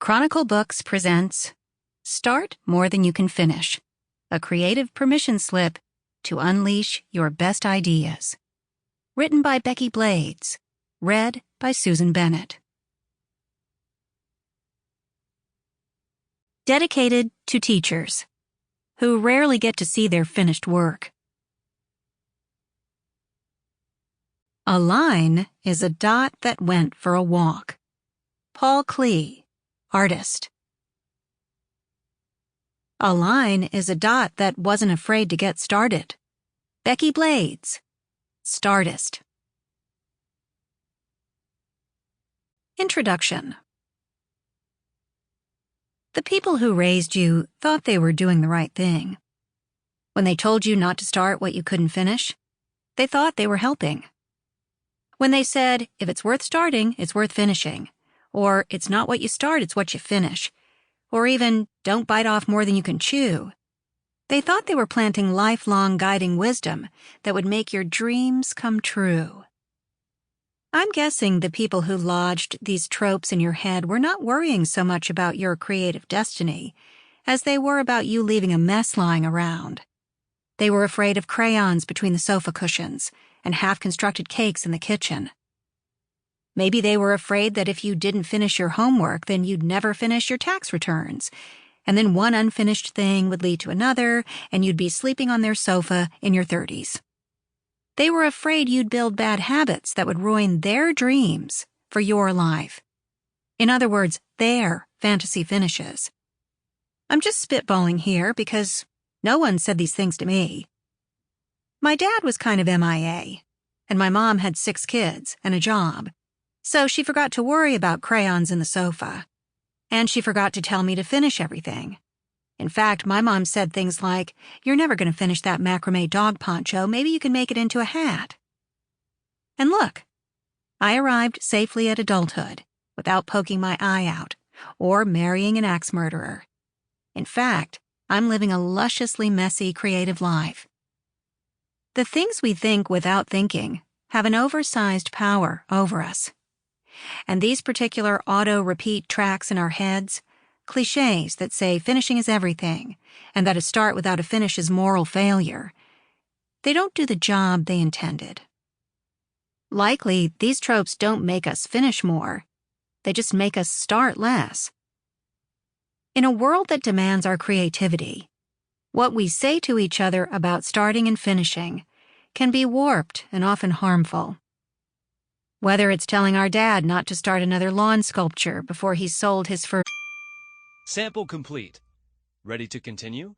Chronicle Books presents Start More Than You Can Finish, a creative permission slip to unleash your best ideas. Written by Becky Blades, read by Susan Bennett. Dedicated to teachers, who rarely get to see their finished work. A line is a dot that went for a walk. Paul Klee, artist. A line is a dot that wasn't afraid to get started. Becky Blades, stARTist. Introduction. The people who raised you thought they were doing the right thing. When they told you not to start what you couldn't finish, they thought they were helping. When they said, if it's worth starting, it's worth finishing, or it's not what you start, it's what you finish, or even don't bite off more than you can chew, they thought they were planting lifelong guiding wisdom that would make your dreams come true. I'm guessing the people who lodged these tropes in your head were not worrying so much about your creative destiny as they were about you leaving a mess lying around. They were afraid of crayons between the sofa cushions and half-constructed cakes in the kitchen. Maybe they were afraid that if you didn't finish your homework, then you'd never finish your tax returns, and then one unfinished thing would lead to another, and you'd be sleeping on their sofa in your 30s. They were afraid you'd build bad habits that would ruin their dreams for your life. In other words, their fantasy finishes. I'm just spitballing here because no one said these things to me. My dad was kind of MIA, and my mom had 6 kids and a job, so she forgot to worry about crayons in the sofa, and she forgot to tell me to finish everything. In fact, my mom said things like, "You're never going to finish that macrame dog poncho, maybe you can make it into a hat." And look, I arrived safely at adulthood without poking my eye out or marrying an axe murderer. In fact, I'm living a lusciously messy creative life. The things we think without thinking have an oversized power over us. And these particular auto-repeat tracks in our heads, cliches that say finishing is everything and that a start without a finish is moral failure, they don't do the job they intended. Likely, these tropes don't make us finish more. They just make us start less. In a world that demands our creativity, what we say to each other about starting and finishing can be warped and often harmful. Whether it's telling our dad not to start another lawn sculpture before he sold his first... Sample complete. Ready to continue?